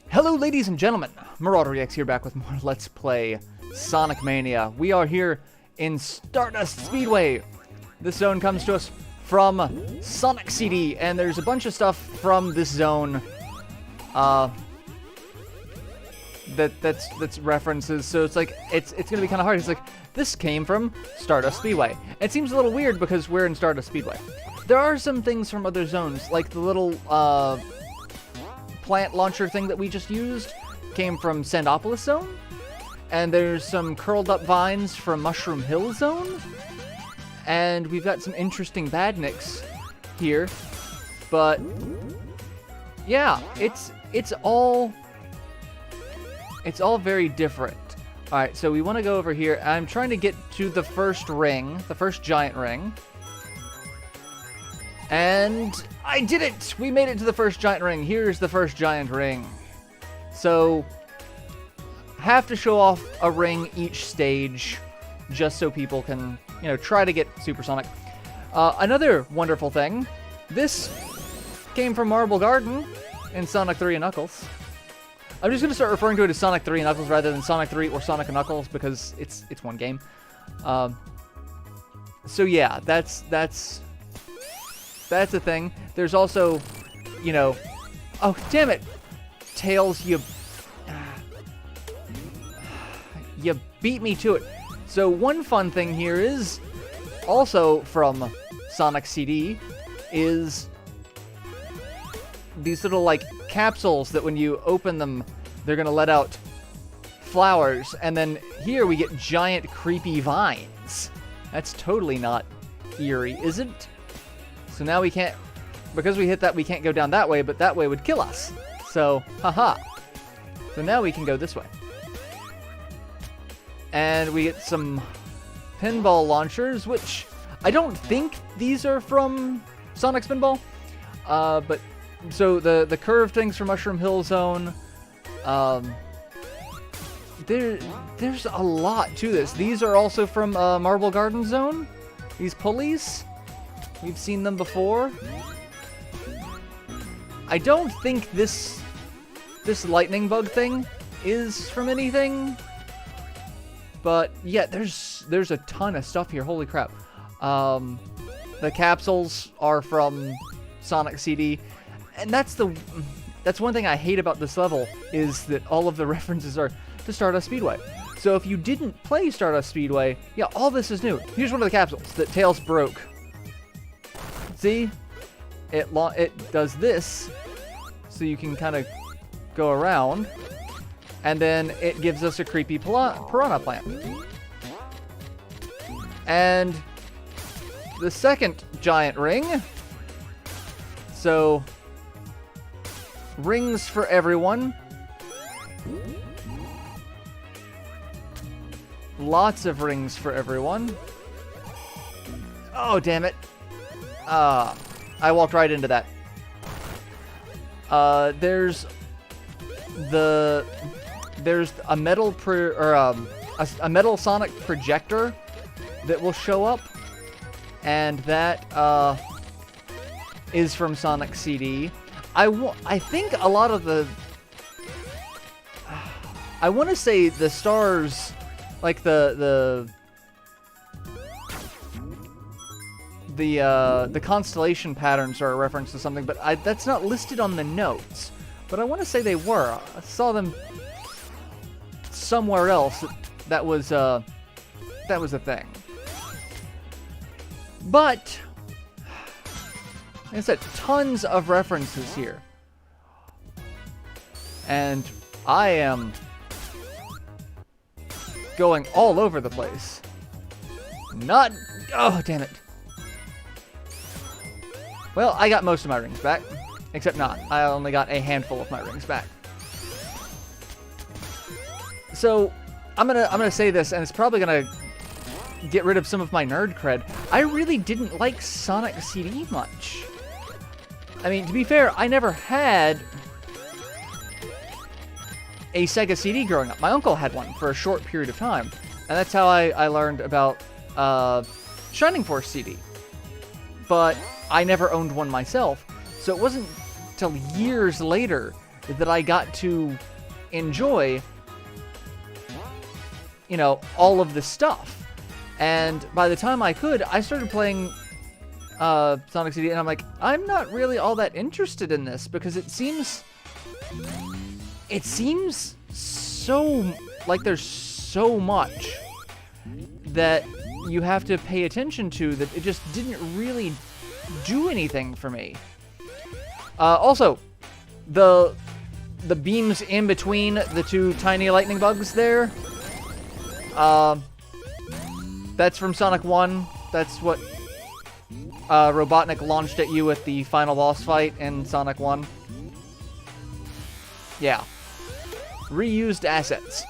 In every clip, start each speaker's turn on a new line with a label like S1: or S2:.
S1: Hello ladies and gentlemen, MarauderEX here back with more Let's Play Sonic Mania. We are here in Stardust Speedway. This zone comes to us from Sonic CD, and there's a bunch of stuff from this zone that's references, so it's like, it's gonna be kind of hard. It's like, this came from Stardust Speedway. It seems a little weird because we're in Stardust Speedway. There are some things from other zones, like the little, plant launcher thing that we just used came from Sandopolis Zone, and there's some curled up vines from Mushroom Hill Zone, and we've got some interesting badniks here, but yeah, it's all very different. All right, so we want to go over here. I'm trying to get to the first ring, the first giant ring. And I did it! We made it to the first giant ring. Here's the first giant ring. So, have to show off a ring each stage, just so people can, you know, try to get supersonic. Another wonderful thing, this came from Marble Garden in Sonic 3 and Knuckles. I'm just going to start referring to it as Sonic 3 and Knuckles rather than Sonic 3 or Sonic and Knuckles because it's one game. So yeah, that's a thing. There's also, you know... Oh, damn it! Tails, you beat me to it. So one fun thing here is, also from Sonic CD, is these little, like, capsules that when you open them, they're gonna let out flowers. And then here we get giant creepy vines. That's totally not eerie, is it? So now we can't, because we hit that, we can't go down that way, but that way would kill us. So, haha. So now we can go this way. And we get some pinball launchers, which I don't think these are from Sonic Spinball. But, so the curved things from Mushroom Hill Zone. There's a lot to this. These are also from Marble Garden Zone. These pulleys. We've seen them before. I don't think this lightning bug thing is from anything. But yeah, there's a ton of stuff here. Holy crap. The capsules are from Sonic CD. And that's one thing I hate about this level, is that all of the references are to Stardust Speedway. So if you didn't play Stardust Speedway, yeah, all this is new. Here's one of the capsules that Tails broke. See? It does this, so you can kind of go around, and then it gives us a creepy piranha plant. And the second giant ring. So, rings for everyone. Lots of rings for everyone. Oh, damn it. I walked right into that. There's a metal a metal Sonic projector that will show up, and that is from Sonic CD. I think a lot of the I want to say the stars, like the constellation patterns are a reference to something, but that's not listed on the notes. But I want to say they were. I saw them somewhere else. That was a thing. But like I said, tons of references here, and I am going all over the place. Oh, damn it. Well, I got most of my rings back. Except not. I only got a handful of my rings back. So, I'm gonna say this, and it's probably gonna get rid of some of my nerd cred. I really didn't like Sonic CD much. I mean, to be fair, I never had a Sega CD growing up. My uncle had one for a short period of time, and that's how I learned about Shining Force CD. but I never owned one myself. So it wasn't till years later that I got to enjoy, you know, all of this stuff. And by the time I could, I started playing Sonic CD, and I'm like, I'm not really all that interested in this, because it seems so, like there's so much that you have to pay attention to that it just didn't really do anything for me. Also, the beams in between the two tiny lightning bugs there, that's from Sonic 1. That's what Robotnik launched at you at the final boss fight in Sonic 1. Yeah. Reused assets.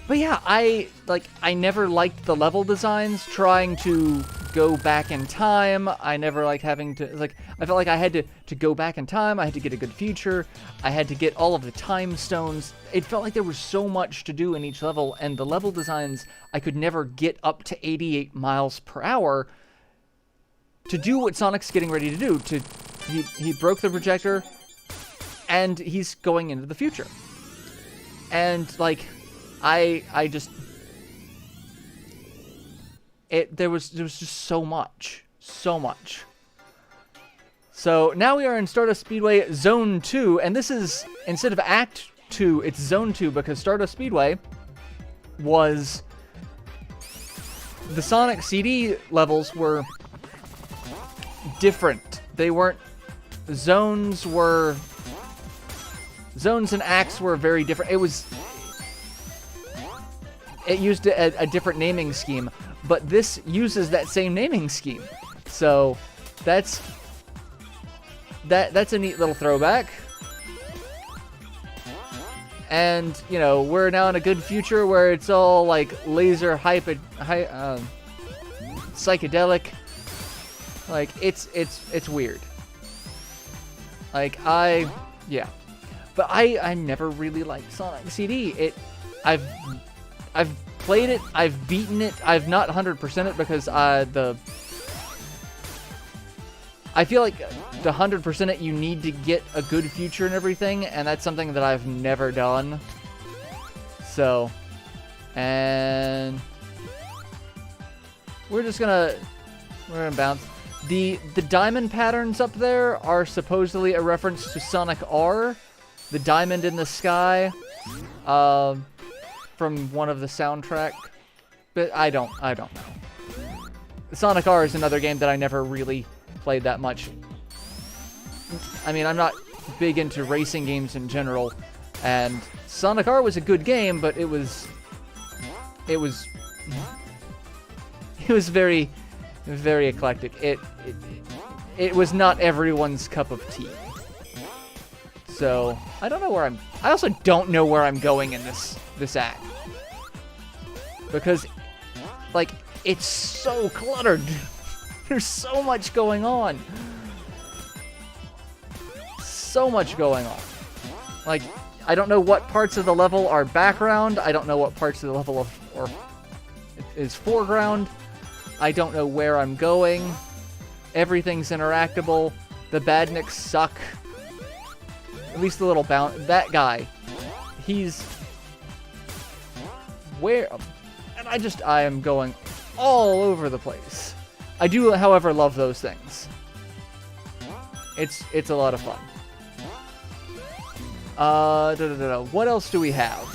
S1: But yeah, I never liked the level designs, trying to go back in time. I never liked having to, I felt like I had to go back in time. I had to get a good future. I had to get all of the time stones. It felt like there was so much to do in each level, and the level designs, I could never get up to 88 miles per hour to do what Sonic's getting ready to do. He broke the projector, and he's going into the future. And, like, I just... There was just so much. So much. So, now we are in Stardust Speedway Zone 2, and this is, instead of Act 2, it's Zone 2, because Stardust Speedway was... The Sonic CD levels were different. They weren't... Zones and acts were very different. It used a different naming scheme, but this uses that same naming scheme. So that's a neat little throwback. And, you know, we're now in a good future where it's all like laser psychedelic. Like it's weird. Like yeah. But I never really liked Sonic CD. I've played it, I've beaten it, I've not 100% it because I feel like the 100% it you need to get a good future and everything, and that's something that I've never done. So, and we're gonna bounce. The diamond patterns up there are supposedly a reference to Sonic R, the diamond in the sky, from one of the soundtrack, but I don't know. Sonic R is another game that I never really played that much. I mean, I'm not big into racing games in general, and Sonic R was a good game, but it was very, very eclectic. It was not everyone's cup of tea. So, I don't know where I also don't know where I'm going in this act. Because, like, it's so cluttered. There's so much going on. So much going on. Like, I don't know what parts of the level are background. I don't know what parts of the level is foreground. I don't know where I'm going. Everything's interactable. The badniks suck. At least the little that guy. He's... Where... And I am going all over the place. I do, however, love those things. It's a lot of fun. What else do we have?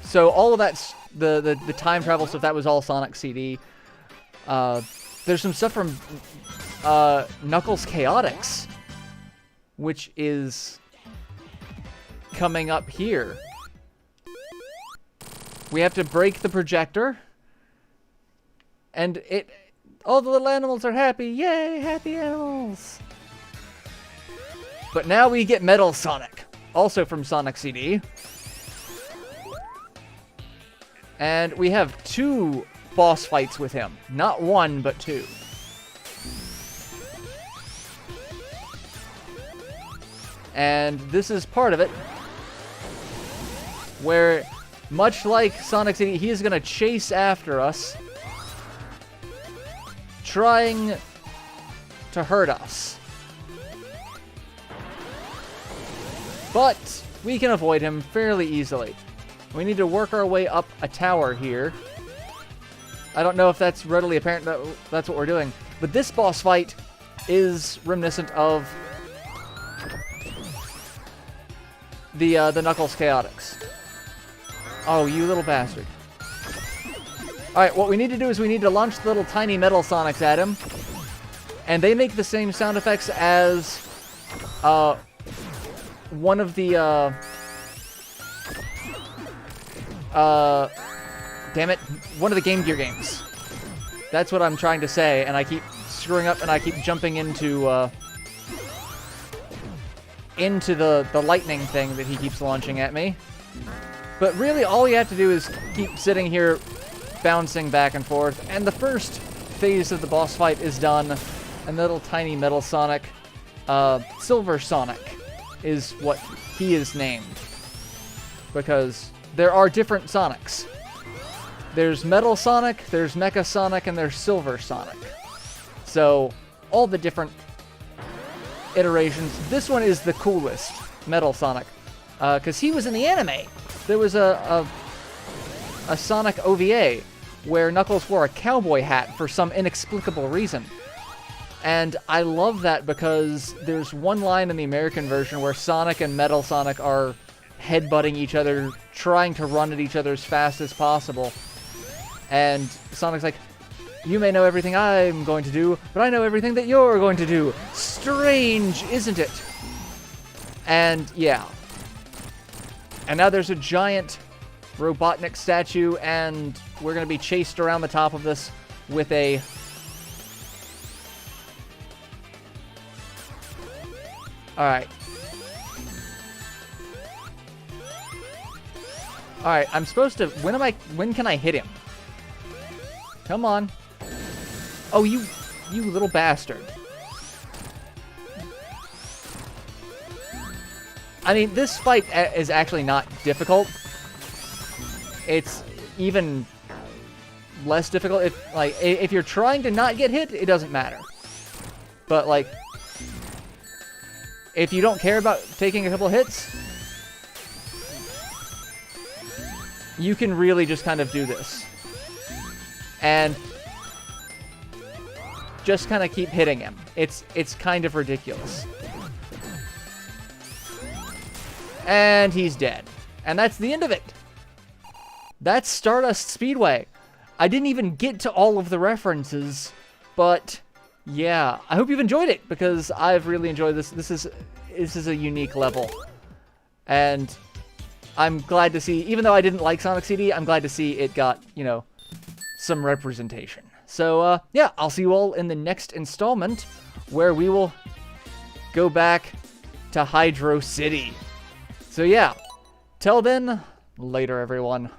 S1: So all of that's the time travel stuff. That was all Sonic CD. There's some stuff from Knuckles Chaotix, which is coming up here. We have to break the projector, and all the little animals are happy. Yay, happy animals! But now we get Metal Sonic, also from Sonic CD. And we have 2 boss fights with him. Not 1, but 2. And this is part of it, where, much like Sonic CD, he is going to chase after us, trying to hurt us. But we can avoid him fairly easily. We need to work our way up a tower here. I don't know if that's readily apparent that that's what we're doing. But this boss fight is reminiscent of the Knuckles Chaotix. Oh, you little bastard. Alright, what we need to do is we need to launch the little tiny metal Sonics at him. And they make the same sound effects as one of the damn it, one of the Game Gear games. That's what I'm trying to say, and I keep screwing up and I keep jumping into the lightning thing that he keeps launching at me. But really all you have to do is keep sitting here bouncing back and forth, and the first phase of the boss fight is done, and the little tiny metal Sonic, Silver Sonic, is what he is named. Because there are different Sonics. There's Metal Sonic, there's Mecha Sonic, and there's Silver Sonic. So, all the different iterations. This one is the coolest, Metal Sonic. Because he was in the anime. There was a Sonic OVA where Knuckles wore a cowboy hat for some inexplicable reason. And I love that because there's one line in the American version where Sonic and Metal Sonic are headbutting each other, trying to run at each other as fast as possible. And Sonic's like, you may know everything I'm going to do, but I know everything that you're going to do. Strange, isn't it? And yeah. And now there's a giant Robotnik statue, and we're going to be chased around the top of this with a... Alright. Alright, I'm supposed to... When can I hit him? Come on. Oh, you little bastard. I mean, this fight is actually not difficult. It's even less difficult if you're trying to not get hit, it doesn't matter. But like, if you don't care about taking a couple hits, you can really just kind of do this. And just kind of keep hitting him. It's kind of ridiculous. And he's dead. And that's the end of it. That's Stardust Speedway. I didn't even get to all of the references, but yeah, I hope you've enjoyed it because I've really enjoyed this. This is a unique level. And I'm glad to see, even though I didn't like Sonic CD, I'm glad to see it got, you know, some representation. So, yeah, I'll see you all in the next installment where we will go back to Hydro City. So, yeah, till then, later, everyone.